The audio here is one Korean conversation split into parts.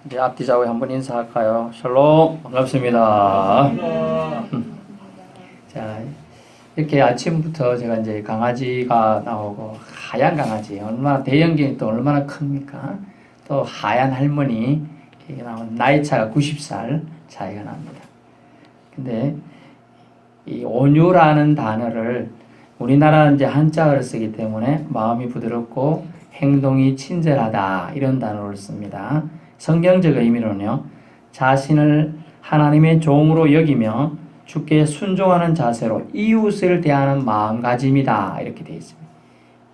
이제 앞뒤 좌우에 한번 인사할까요? 샬롬, 반갑습니다. 자, 이렇게 아침부터 제가 이제 강아지가 나오고, 하얀 강아지, 얼마나, 대형견이 또 얼마나 큽니까? 또 하얀 할머니, 이렇게 나온 나이 차가 90살 차이가 납니다. 근데 이 온유라는 단어를 우리나라는 이제 한자어를 쓰기 때문에 마음이 부드럽고 행동이 친절하다 이런 단어를 씁니다. 성경적 의미로는요, 자신을 하나님의 종으로 여기며 주께 순종하는 자세로 이웃을 대하는 마음가짐이다 이렇게 되어 있습니다.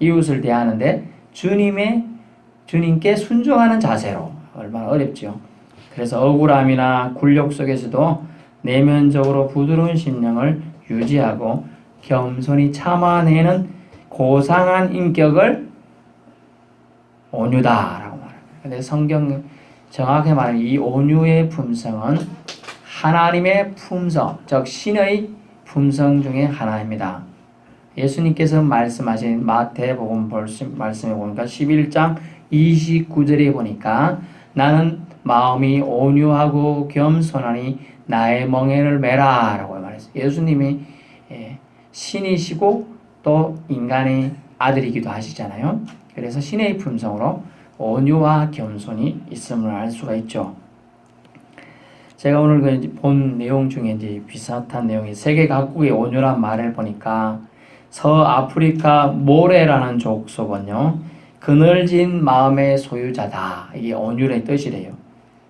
이웃을 대하는데 주님께 순종하는 자세로, 얼마나 어렵죠. 그래서 억울함이나 굴욕 속에서도 내면적으로 부드러운 심령을 유지하고 겸손히 참아내는 고상한 인격을 온유다라고 말합니다. 근데 성경 정확히 말하면 이 온유의 품성은 하나님의 품성, 즉 신의 품성 중에 하나입니다. 예수님께서 말씀하신 마태복음 말씀해 보니까 11장 29절에 보니까 나는 마음이 온유하고 겸손하니 나의 멍에를 메라 라고 말했어요. 예수님이 신이시고 또 인간의 아들이기도 하시잖아요. 그래서 신의 품성으로 온유와 겸손이 있음을 알 수가 있죠. 제가 오늘 본 내용 중에 이제 비슷한 내용이 세계 각국의 온유란 말을 보니까 서아프리카 모레라는 족속은요, 그늘진 마음의 소유자다. 이게 온유의 뜻이래요.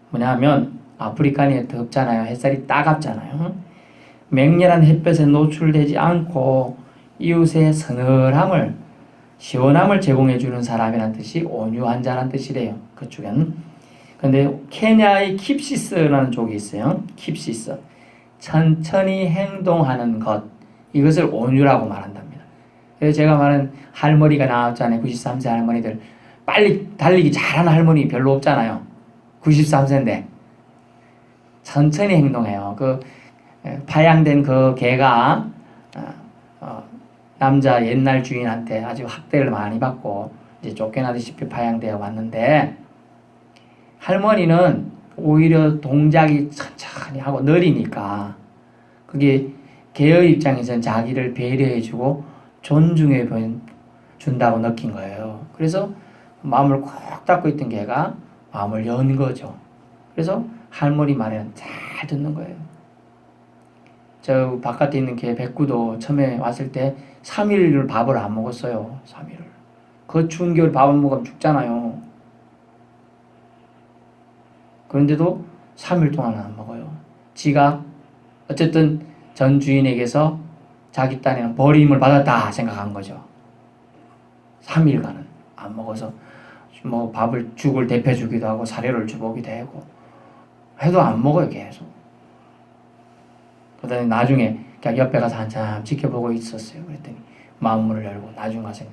뭐냐면 아프리카는 덥잖아요. 햇살이 따갑잖아요. 맹렬한 햇볕에 노출되지 않고 이웃의 서늘함을, 시원함을 제공해주는 사람이란 뜻이 온유한 자란 뜻이래요. 그쪽엔. 근데 케냐의 킵시스라는 족이 있어요. 킵시스. 천천히 행동하는 것. 이것을 온유라고 말한답니다. 그래서 제가 말한 할머니가 나왔잖아요. 93세 할머니들. 빨리 달리기 잘하는 할머니 별로 없잖아요. 93세인데. 천천히 행동해요. 파양된 그 개가 남자 옛날 주인한테 아주 학대를 많이 받고 이제 쫓겨나듯이 파양되어 왔는데, 할머니는 오히려 동작이 천천히 하고 느리니까 그게 개의 입장에서는 자기를 배려해주고 존중해 준다고 느낀 거예요. 그래서 마음을 꼭 닫고 있던 개가 마음을 연 거죠. 그래서 할머니 말에는 잘 듣는 거예요. 저 바깥에 있는 개 백구도 처음에 왔을 때 3일을 밥을 안 먹었어요. 3일을. 그 추운 겨울 밥을 먹으면 죽잖아요. 그런데도 3일 동안 안 먹어요. 지가 어쨌든 전 주인에게서 자기 딴에는 버림을 받았다 생각한 거죠. 3일간은 안 먹어서 뭐 죽을 데펴주기도 하고 사료를 주보기도 하고 해도 안 먹어요. 계속. 그러더니 나중에 그냥 옆에 가서 한참 지켜보고 있었어요. 그랬더니 마음문을 열고 나중 가서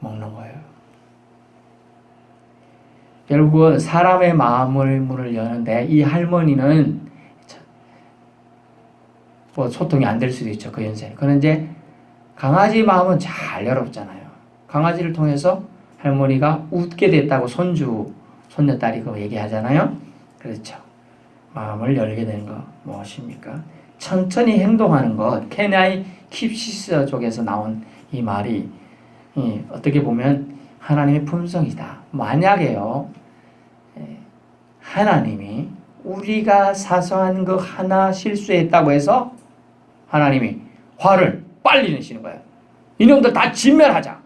먹는 거예요. 결국은 사람의 마음을 문을 여는데 이 할머니는 뭐 소통이 안 될 수도 있죠. 그 연세는. 그런데 이제 강아지 마음은 잘 열었잖아요. 강아지를 통해서 할머니가 웃게 됐다고 손녀딸이 그거 얘기하잖아요. 그렇죠. 마음을 열게 되는 거 무엇입니까? 천천히 행동하는 것. 케냐의 킵시스 쪽에서 나온 이 말이 어떻게 보면 하나님의 품성이다. 만약에요, 하나님이 우리가 사소한 거 하나 실수했다고 해서 하나님이 화를 빨리 내시는 거예요. 이놈들 다 진멸하자.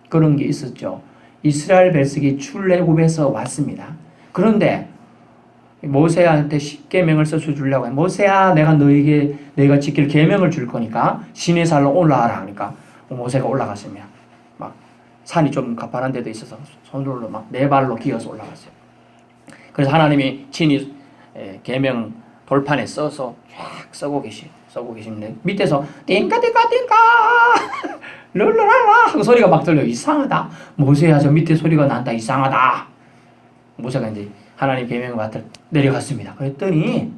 그런 게 있었죠. 이스라엘 백성이 출애굽에서 왔습니다. 그런데 모세한테 십계명을 써서 주려고 해. 모세야, 내가 너희가 지킬 계명을 줄 거니까 시내산로 올라와라. 그러니까 모세가 올라갔으면 막 산이 좀 가파른 데도 있어서 손으로 막 네 발로 기어서 올라갔어요. 그래서 하나님이 친히 계명 돌판에 써서 쫙 쓰고 계시는데 밑에서 띵까 룰루랄라 하고 소리가 막 들려요. 이상하다. 모세야, 저 밑에 소리가 난다. 이상하다. 모세가 이제 하나님 계명을 맡아 내려갔습니다. 그랬더니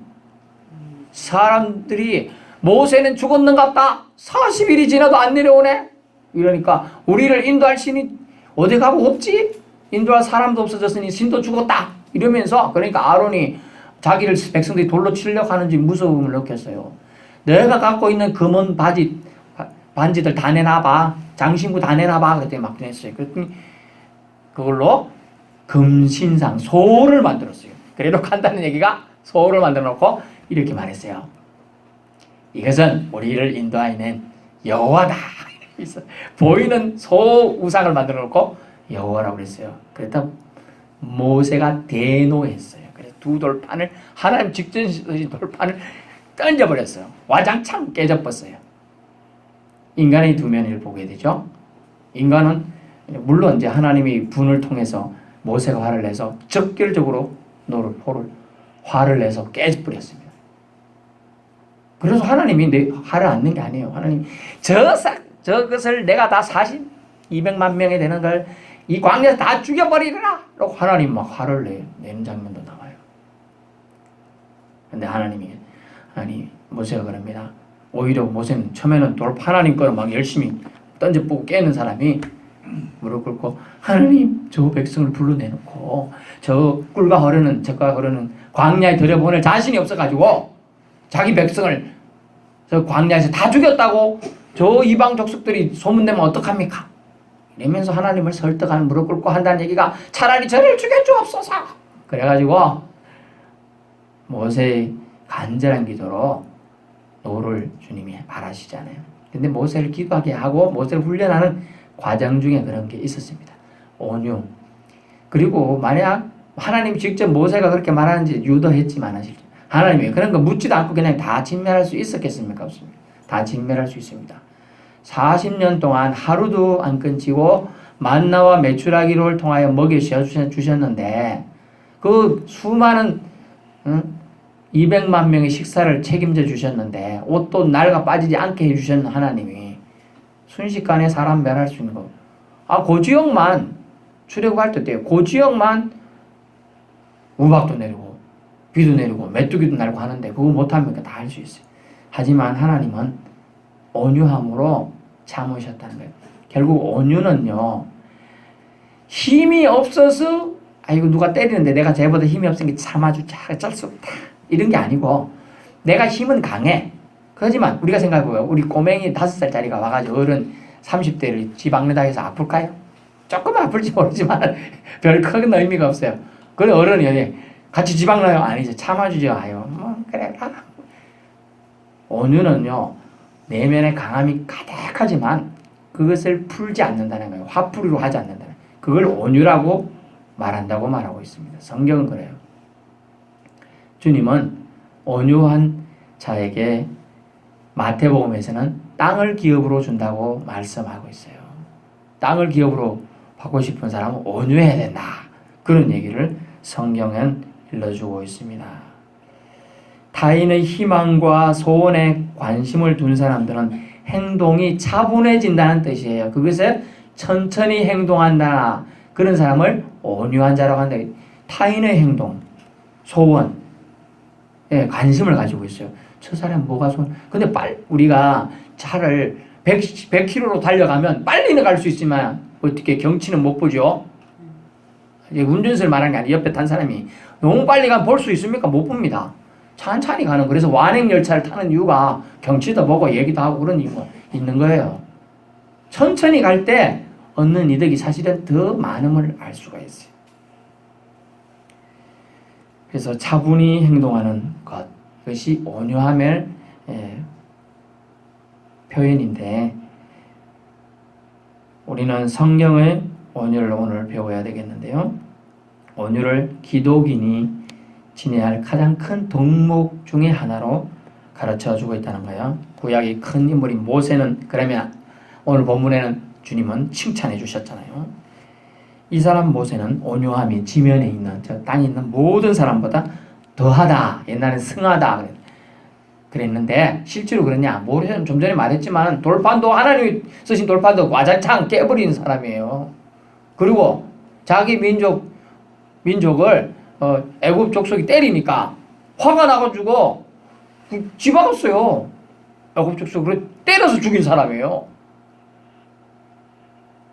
사람들이 모세는 죽었는갑다. 40일이 지나도 안 내려오네. 이러니까 우리를 인도할 신이 어디 가고 없지? 인도할 사람도 없어졌으니 신도 죽었다. 이러면서 그러니까 아론이 자기를 백성들이 돌로 치려고 하는지 무서움을 느꼈어요. 내가 갖고 있는 금은 반지들 다 내놔봐. 장신구 다 내놔봐. 그랬더니 막 냈어요. 그랬더니 그걸로 금신상, 소를 만들었어요. 그래놓고 한다는 얘기가 소를 만들어 놓고 이렇게 말했어요. 이것은 우리를 인도하는 여호와다. 보이는 소 우상을 만들어 놓고 여호와라고 그랬어요. 그랬다 모세가 대노했어요. 그래서 두 돌판을 하나님 직접 쓰신 돌판을 던져버렸어요. 와장창 깨져버렸어요. 인간의 두 면을 보게 되죠. 인간은 물론 이제 하나님이 분을 통해서 모세가 화를 내서 적결적으로 화를 내서 깨져버렸습니다. 그래서 하나님이 내 화를 안 낸 게 아니에요. 하나님 저것을 내가 다 200만 명이 되는 걸 이 광야에서 다 죽여버리라! 라고 하나님 막 화를 내는 장면도 나와요. 근데 하나님 모세가 그럽니다. 오히려 모세는 처음에는 하나님 거를 막 열심히 던져보고 깨는 사람이 무릎 꿇고 하나님 저 백성을 불러내놓고 저 꿀과 흐르는 젖과 흐르는 광야에 들여보낼 자신이 없어가지고 자기 백성을 저 광야에서 다 죽였다고 저 이방 족속들이 소문내면 어떡합니까? 이러면서 하나님을 설득하는 무릎 꿇고 한다는 얘기가 차라리 저를 죽여주옵소서. 그래가지고 모세의 간절한 기도로 노를 주님이 바라시잖아요. 근데 모세를 기도하게 하고 모세를 훈련하는 과정 중에 그런 게 있었습니다. 온유. 그리고 만약 하나님이 직접 모세가 그렇게 말하는지 유도했지만 하나님이 그런 거 묻지도 않고 그냥 다 진멸할 수 있었겠습니까? 없습니다. 다 진멸할 수 있습니다. 40년 동안 하루도 안 끊치고 만나와 메추라기를 통하여 먹여 주셨는데 그 수많은 200만 명의 식사를 책임져 주셨는데 옷도 낡아 빠지지 않게 해주셨는 하나님이 순식간에 사람 멸할 수 있는 거. 그 지역만 출애굽할 때 돼요. 그 지역만 우박도 내리고 비도 내리고 메뚜기도 날고 하는데 그거 못합니까? 다 할 수 있어요. 하지만 하나님은 온유함으로 참으셨다는 거예요. 결국 온유는요, 힘이 없어서 이거 누가 때리는데 내가 쟤보다 힘이 없으니까 참아주자, 어쩔 수 없다, 이런 게 아니고 내가 힘은 강해. 그렇지만 우리가 생각해보면 우리 꼬맹이 5살짜리가 와가지고 어른 30대를 집 박는다 해서 아플까요? 조금 아플지 모르지만 별 큰 의미가 없어요. 그래 어른이 같이 집 박나요? 아니죠. 참아주죠. 그래. 온유는요, 내면의 강함이 가득하지만 그것을 풀지 않는다는 거예요. 화풀이로 하지 않는다는 거예요. 그걸 온유라고 말한다고 말하고 있습니다. 성경은 그래요. 주님은 온유한 자에게 마태복음에서는 땅을 기업으로 준다고 말씀하고 있어요. 땅을 기업으로 받고 싶은 사람은 온유해야 된다. 그런 얘기를 성경은 일러주고 있습니다. 타인의 희망과 소원에 관심을 둔 사람들은 행동이 차분해진다는 뜻이에요. 그것을 천천히 행동한다. 그런 사람을 온유한 자라고 한다. 타인의 행동, 소원, 관심을 가지고 있어요. 저 사람 뭐가 소원? 근데 우리가 차를 100km로 달려가면 빨리는 갈 수 있지만 어떻게 경치는 못 보죠? 운전수를 말하는 게 아니라 옆에 탄 사람이 너무 빨리 가면 볼 수 있습니까? 못 봅니다. 천천히 가는. 그래서 완행열차를 타는 이유가 경치도 보고 얘기도 하고 그런 이유가 있는 거예요. 천천히 갈 때 얻는 이득이 사실은 더 많음을 알 수가 있어요. 그래서 차분히 행동하는 것, 그것이 온유함의 표현인데 우리는 성경의 온유를 오늘 배워야 되겠는데요. 온유를 기독인이 지내야 할 가장 큰 덕목 중에 하나로 가르쳐주고 있다는 거예요. 구약의 큰 인물인 모세는 그러면 오늘 본문에는 주님은 칭찬해 주셨잖아요. 이 사람 모세는 온유함이 지면에 있는 저 땅에 있는 모든 사람보다 더하다. 옛날엔 승하다 그랬는데 실제로 그러냐? 모세는 좀 전에 말했지만 돌판도 하나님이 쓰신 돌판도 와장창 깨버리는 사람이에요. 그리고 자기 민족을 애굽 족속이 때리니까 화가 나가지고 집어갔어요. 애굽 족속을 때려서 죽인 사람이에요.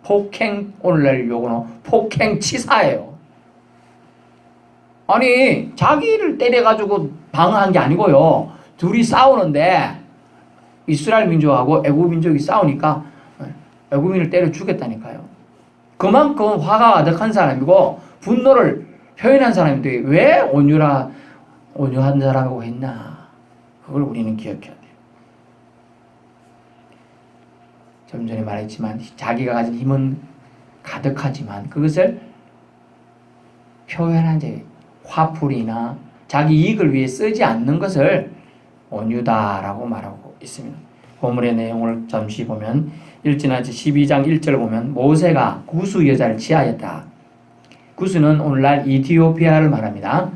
폭행, 오늘날 요거는 폭행치사예요. 아니 자기를 때려가지고 방어한 게 아니고요. 둘이 싸우는데 이스라엘 민족하고 애굽 민족이 싸우니까 애굽인을 때려 죽였다니까요. 그만큼 화가 가득한 사람이고 분노를 표현한 사람인데 왜 온유한 사람이라고 했나? 그걸 우리는 기억해야 돼요. 좀 전에 말했지만 자기가 가진 힘은 가득하지만 그것을 표현한 제 화풀이나 자기 이익을 위해 쓰지 않는 것을 온유다라고 말하고 있습니다. 본문의 내용을 잠시 보면 1절 12장 1절을 보면 모세가 구스 여자를 취하였다. 구스는 오늘날 이티오피아를 말합니다.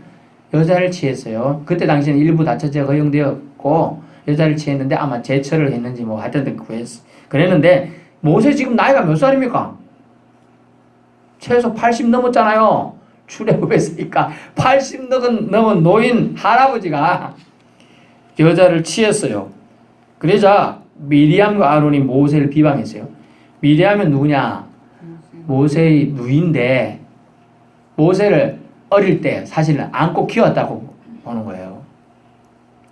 여자를 취했어요. 그때 당시에는 일부 다처제가 허용되었고 여자를 취했는데 아마 제처를 했는지 뭐 하여튼 그랬는데 모세 지금 나이가 몇 살입니까? 최소 80 넘었잖아요. 출애굽했으니까 80 넘은 노인 할아버지가 여자를 취했어요. 그러자 미리암과 아론이 모세를 비방했어요. 미리암은 누구냐? 모세의 누이인데 모세를 어릴 때 사실은 안고 키웠다고 보는 거예요.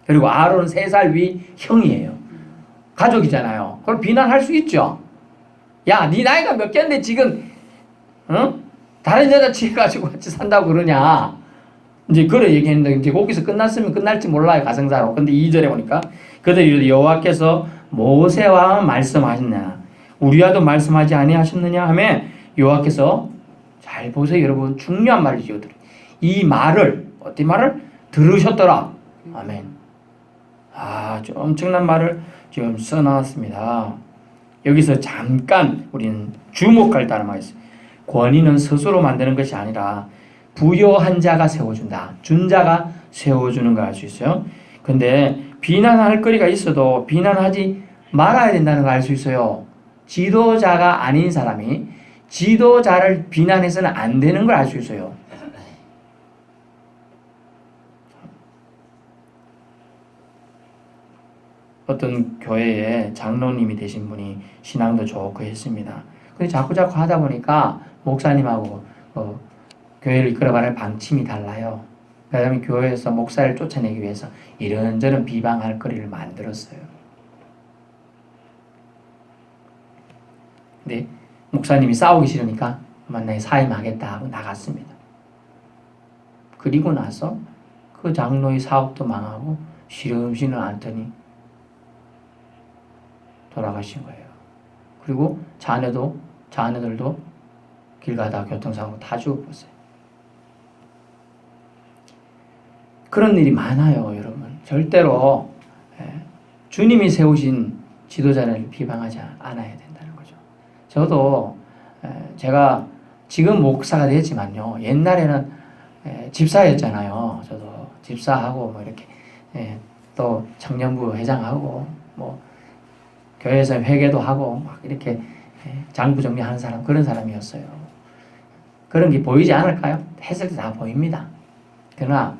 그리고 아론은 3살 위 형이에요. 가족이잖아요. 그걸 비난할 수 있죠. 야, 네 나이가 몇 개인데 지금 다른 여자 취해가지고 같이 산다고 그러냐. 이제 그래 얘기했는데 이제 거기서 끝났으면 끝날지 몰라요. 가성사로. 근데 2절에 보니까 그들이 여호와께서 모세와 말씀하셨냐 우리와도 말씀하지 아니하셨느냐 하며 여호와께서 잘 보세요 여러분. 중요한 말이죠. 이 말을 어떤 말을 들으셨더라. 아멘. 아주 엄청난 말을 지금 써놨습니다. 여기서 잠깐 우리는 주목할 단어가 있어요. 권위는 스스로 만드는 것이 아니라 부여한 자가 세워준다. 준 자가 세워주는 걸 알 수 있어요. 근데 비난할 거리가 있어도 비난하지 말아야 된다는 걸 알 수 있어요. 지도자가 아닌 사람이 지도자를 비난해서는 안 되는 걸 알 수 있어요. 어떤 교회에 장로님이 되신 분이 신앙도 좋고 했습니다. 근데 자꾸 하다 보니까 목사님하고 교회를 이끌어가는 방침이 달라요. 그 다음에 교회에서 목사를 쫓아내기 위해서 이런저런 비방할 거리를 만들었어요. 근데 목사님이 싸우기 싫으니까 만나게 사임하겠다 하고 나갔습니다. 그리고 나서 그 장로의 사업도 망하고 시름시름 앓더니 돌아가신 거예요. 그리고 자녀들도 길 가다가 교통사고로 다 죽어버렸어요. 그런 일이 많아요, 여러분. 절대로 주님이 세우신 지도자를 비방하지 않아야 된다는 거죠. 저도 제가 지금 목사가 됐지만요. 옛날에는 집사였잖아요. 저도 집사하고 뭐 이렇게 또 청년부 회장하고 뭐 교회에서 회계도 하고 막 이렇게 장부 정리하는 사람 그런 사람이었어요. 그런 게 보이지 않을까요? 했을 때 다 보입니다. 그러나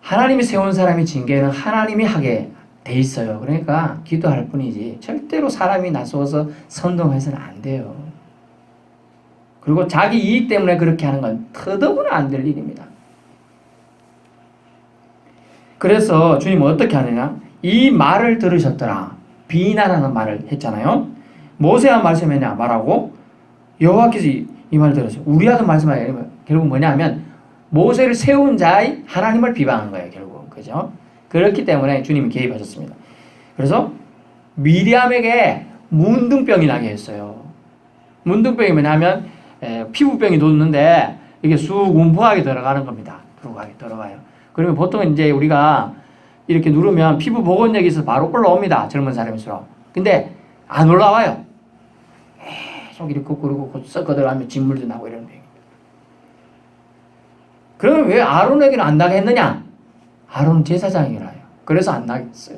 하나님이 세운 사람의 징계는 하나님이 하게 돼 있어요. 그러니까 기도할 뿐이지 절대로 사람이 나서서 선동해서는 안 돼요. 그리고 자기 이익 때문에 그렇게 하는 건 더더구나 안 될 일입니다. 그래서 주님은 어떻게 하느냐? 이 말을 들으셨더라. 비난하는 말을 했잖아요. 모세와 말씀했냐 말하고 여호와께서 이 말 들었어요. 우리와도 말씀하냐. 결국 뭐냐면 모세를 세운 자의 하나님을 비방한 거예요. 결국 그죠? 그렇기 때문에 주님이 개입하셨습니다. 그래서 미리암에게 문둥병이 나게 했어요. 문둥병이 뭐냐면 피부병이 돋는데 이게 쑥 움푹하게 들어가는 겁니다. 들어가요. 그러면 보통 이제 우리가 이렇게 누르면 피부 복원력이 있어서 바로 올라옵니다. 젊은 사람일수록. 근데 안 올라와요. 계속 이렇게 그리고 썩어 들어가면 진물도 나고 이런 병입니다. 그러면 왜 아론에게는 안 나게 했느냐? 아론은 제사장이라요. 그래서 안 나게 했어요.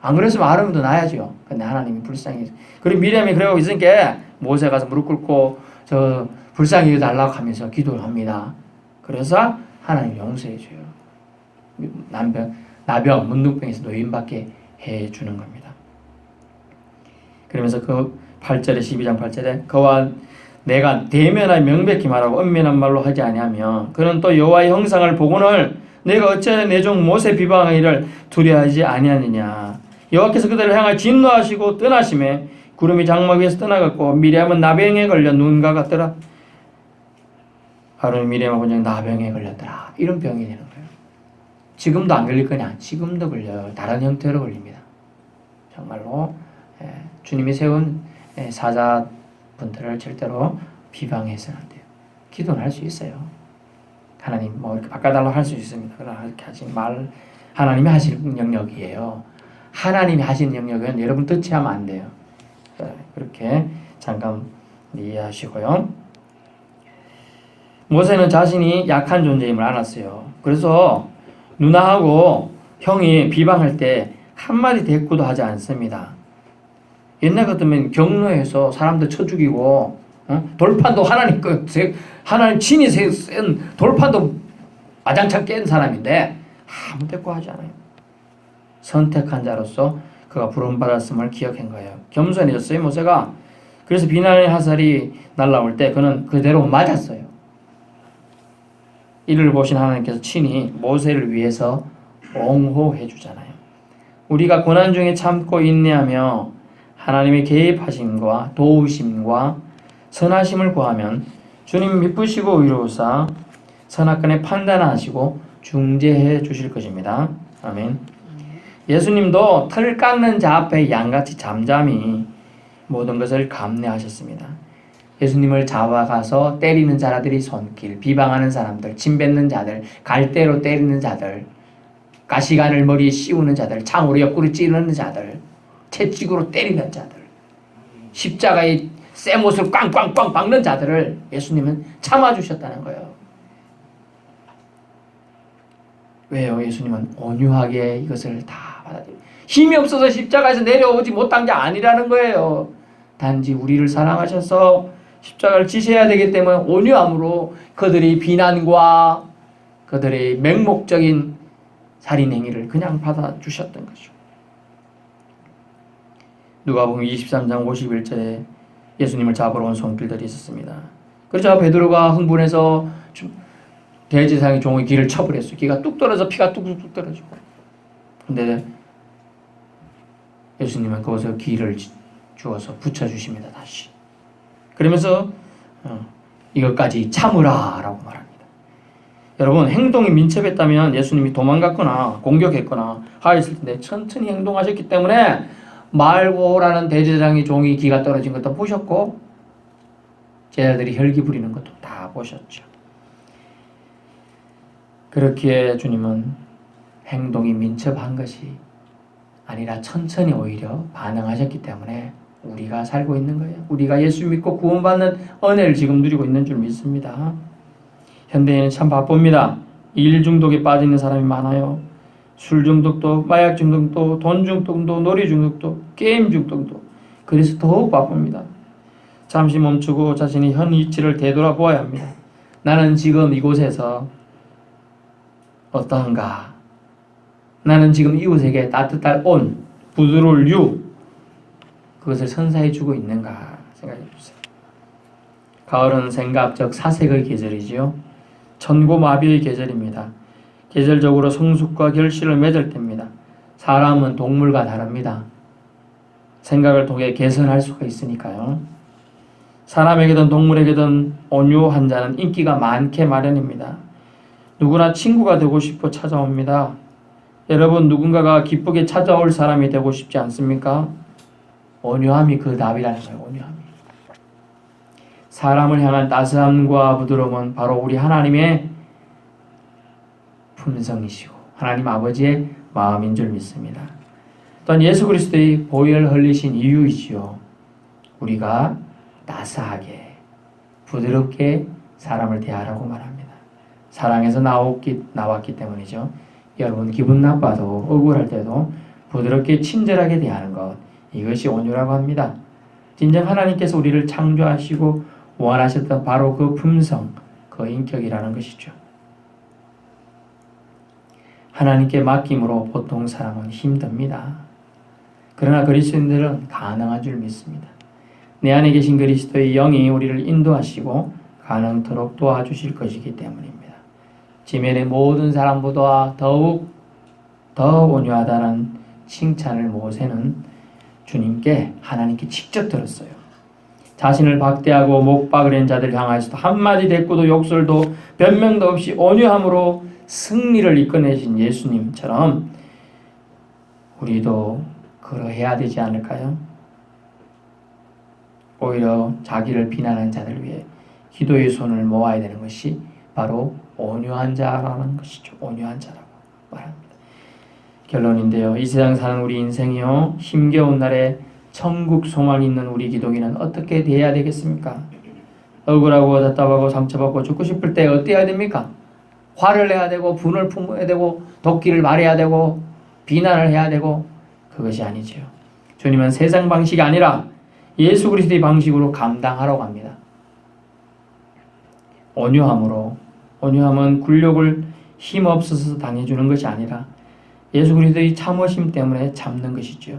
안 그랬으면 아론도 나야죠. 근데 하나님이 불쌍히. 그리고 미리암이 그러고 있으니까 모세 가서 무릎 꿇고 저 불쌍히 해달라고 하면서 기도를 합니다. 그래서 하나님 용서해줘요. 나병, 문둥병에서 노인받게 해주는 겁니다. 그러면서 그 8절에 12장 8절에 그와 내가 대면하여 명백히 말하고 은밀한 말로 하지 아니하며 그는 또 여호와의 형상을 보고는 내가 어찌하여 내 종 모세 비방하기를 두려워하지 아니하느냐. 여호와께서 그들을 향하여 진노하시고 떠나심에 구름이 장막 위에서 떠나갔고 미리암은 나병에 걸려 눈가 같더라. 아론이 미리암을 본 적 나병에 걸렸더라. 이런 병이 되는 거예요. 지금도 안 걸릴 거냐? 지금도 걸려요. 다른 형태로 걸립니다. 정말로 주님이 세운 사자분들을 절대로 비방해서는 안 돼요. 기도는 할 수 있어요. 하나님 뭐 이렇게 바꿔달라고 할 수 있습니다. 그러나 그렇게 하지 말. 하나님이 하시는 영역이에요. 하나님이 하시는 영역은 여러분 터치하면 안 돼요. 그렇게 잠깐 이해하시고요. 모세는 자신이 약한 존재임을 알았어요. 그래서 누나하고 형이 비방할 때 한마디 대꾸도 하지 않습니다. 옛날 같으면 경로에서 사람들 쳐 죽이고 돌판도 하나님 친히 센 돌판도 와장창 깬 사람인데 아무 대꾸 하지 않아요. 선택한 자로서 그가 부름받았음을 기억한 거예요. 겸손해졌어요 모세가. 그래서 비난의 화살이 날라올 때 그는 그대로 맞았어요. 이를 보신 하나님께서 친히 모세를 위해서 옹호해 주잖아요. 우리가 고난 중에 참고 인내하며 하나님의 개입하심과 도우심과 선하심을 구하면 주님 미쁘시고 의로우사 선악간에 판단하시고 중재해 주실 것입니다. 아멘. 예수님도 털 깎는 자 앞에 양같이 잠잠히 모든 것을 감내하셨습니다. 예수님을 잡아가서 때리는 자들이 손길, 비방하는 사람들, 침 뱉는 자들, 갈대로 때리는 자들, 가시관을 머리에 씌우는 자들, 창으로 옆구리 찌르는 자들, 채찍으로 때리는 자들, 십자가에 쇠못을 꽝꽝꽝 박는 자들을 예수님은 참아주셨다는 거예요. 왜요? 예수님은 온유하게 이것을 다 받아들여요. 힘이 없어서 십자가에서 내려오지 못한 게 아니라는 거예요. 단지 우리를 사랑하셔서 십자가를 지셔야 되기 때문에 온유함으로 그들의 비난과 그들의 맹목적인 살인 행위를 그냥 받아주셨던 거죠. 누가복음 23장 51절에 예수님을 잡으러 온 손길들이 있었습니다. 그렇죠. 베드로가 흥분해서 대제사장의 종의 귀를 쳐버렸어요. 귀가 뚝 떨어져 피가 뚝뚝 떨어지고. 근데 예수님은 거기서 귀를 주어서 붙여주십니다. 다시. 그러면서 이것까지 참으라 라고 말합니다. 여러분 행동이 민첩했다면 예수님이 도망갔거나 공격했거나 하였을 텐데 천천히 행동하셨기 때문에 말고라는 대제사장의 종이 귀가 떨어진 것도 보셨고 제자들이 혈기 부리는 것도 다 보셨죠. 그렇기에 주님은 행동이 민첩한 것이 아니라 천천히 오히려 반응하셨기 때문에 우리가 살고 있는 거예요. 우리가 예수 믿고 구원받는 은혜를 지금 누리고 있는 줄 믿습니다. 현대인은 참 바쁩니다. 일 중독에 빠지는 사람이 많아요. 술 중독도, 마약 중독도, 돈 중독도, 놀이 중독도, 게임 중독도. 그래서 더욱 바쁩니다. 잠시 멈추고 자신의 현 위치를 되돌아보아야 합니다. 나는 지금 이곳에서 어떠한가? 나는 지금 이웃에게 따뜻할 온, 부드러울 유, 그것을 선사해 주고 있는가 생각해 주세요. 가을은 생각, 즉 사색의 계절이지요. 천고마비의 계절입니다. 계절적으로 성숙과 결실을 맺을 때입니다. 사람은 동물과 다릅니다. 생각을 통해 개선할 수가 있으니까요. 사람에게든 동물에게든 온유한 자는 인기가 많게 마련입니다. 누구나 친구가 되고 싶어 찾아옵니다. 여러분 누군가가 기쁘게 찾아올 사람이 되고 싶지 않습니까? 온유함이 그 답이라는 거예요. 온유함이. 사람을 향한 따스함과 부드러움은 바로 우리 하나님의 품성이시고 하나님 아버지의 마음인 줄 믿습니다. 또한 예수 그리스도의 보혈 흘리신 이유이지요. 우리가 따스하게 부드럽게 사람을 대하라고 말합니다. 사랑에서 나왔기 때문이죠. 여러분 기분 나빠도 억울할 때도 부드럽게 친절하게 대하는 것, 이것이 온유라고 합니다. 진정 하나님께서 우리를 창조하시고 원하셨던 바로 그 품성, 그 인격이라는 것이죠. 하나님께 맡김으로 보통 사람은 힘듭니다. 그러나 그리스도인들은 가능한 줄 믿습니다. 내 안에 계신 그리스도의 영이 우리를 인도하시고 가능토록 도와주실 것이기 때문입니다. 지면의 모든 사람보다 더욱 더 온유하다는 칭찬을 모세는 주님께 하나님께 직접 들었어요. 자신을 박대하고 못 박으려는 자들 향하여서도 한마디 대꾸도 욕설도 변명도 없이 온유함으로 승리를 이끌어내신 예수님처럼 우리도 그러해야 되지 않을까요? 오히려 자기를 비난하는 자들 위해 기도의 손을 모아야 되는 것이 바로 온유한 자라는 것이죠. 온유한 자라고 말합니다. 결론인데요. 이 세상 사는 우리 인생이요, 힘겨운 날에 천국 소망이 있는 우리 기독인은 어떻게 돼야 되겠습니까? 억울하고 답답하고 상처받고 죽고 싶을 때 어때야 됩니까? 화를 내야 되고 분을 품어야 되고 도끼를 말해야 되고 비난을 해야 되고 그것이 아니지요. 주님은 세상 방식이 아니라 예수 그리스도의 방식으로 감당하라고 합니다. 온유함은 굴욕을 힘없어서 당해주는 것이 아니라 예수 그리스도의 참으심 때문에 참는 것이지요.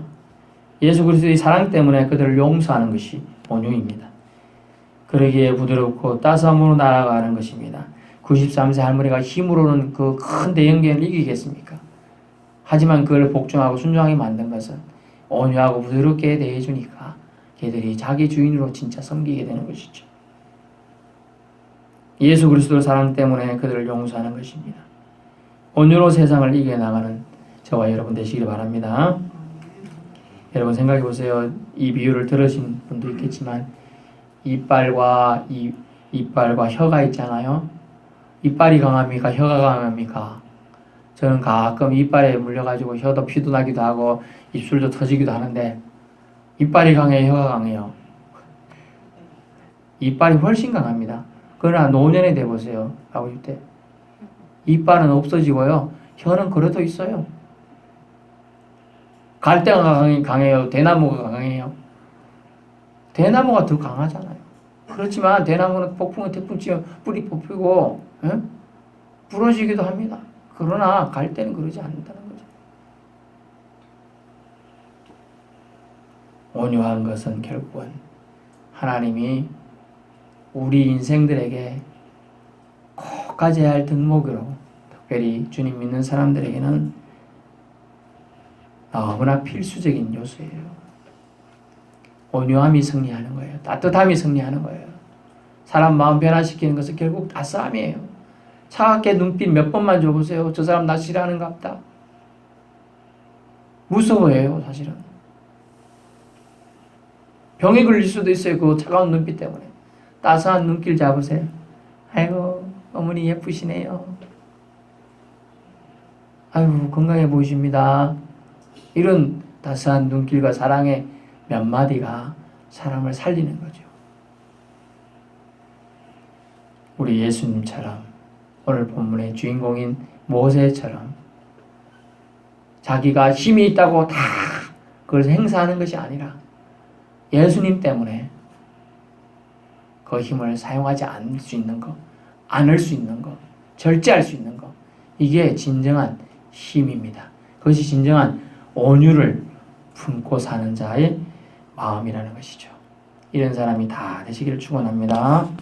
예수 그리스도의 사랑 때문에 그들을 용서하는 것이 온유입니다. 그러기에 부드럽고 따스함으로 나아가는 것입니다. 93세 할머니가 힘으로는 그 큰 대형견을 이기겠습니까? 하지만 그걸 복종하고 순종하게 만든 것은 온유하고 부드럽게 대해주니까 걔들이 자기 주인으로 진짜 섬기게 되는 것이죠. 예수 그리스도의 사랑 때문에 그들을 용서하는 것입니다. 온유로 세상을 이겨나가는 저와 여러분 되시길 바랍니다. 여러분 생각해 보세요. 이 비유를 들으신 분도 있겠지만 이빨과 혀가 있잖아요. 이빨이 강합니까? 혀가 강합니까? 저는 가끔 이빨에 물려가지고 혀도 피도 나기도 하고 입술도 터지기도 하는데 이빨이 강해요? 혀가 강해요? 이빨이 훨씬 강합니다. 그러나 노년에 돼보세요. 아버지 때 이빨은 없어지고요. 혀는 그래도 있어요. 갈대가 강해요? 대나무가 강해요? 대나무가 더 강하잖아요. 그렇지만 대나무는 폭풍에 태풍 치면 뿌리 뽑히고 부러지기도 합니다. 그러나 갈대는 그러지 않는다는 거죠. 온유한 것은 결국은 하나님이 우리 인생들에게 꼭 가져야 할 덕목으로 특별히 주님 믿는 사람들에게는 너무나 필수적인 요소예요. 온유함이 승리하는 거예요. 따뜻함이 승리하는 거예요. 사람 마음 변화시키는 것은 결국 따스함이에요. 차갑게 눈빛 몇 번만 줘보세요. 저 사람 나 싫어하는가 보다. 무서워해요, 사실은. 병에 걸릴 수도 있어요. 그 차가운 눈빛 때문에. 따스한 눈길 잡으세요. 아이고, 어머니 예쁘시네요. 아이고, 건강해 보이십니다. 이런 따스한 눈길과 사랑의 몇 마디가 사람을 살리는 거죠. 우리 예수님처럼 오늘 본문의 주인공인 모세처럼 자기가 힘이 있다고 다 그걸 행사하는 것이 아니라 예수님 때문에 그 힘을 사용하지 않을 수 있는 것, 않을 수 있는 것, 절제할 수 있는 것, 이게 진정한 힘입니다. 그것이 진정한 온유를 품고 사는 자의 마음이라는 것이죠. 이런 사람이 다 되시기를 축원합니다.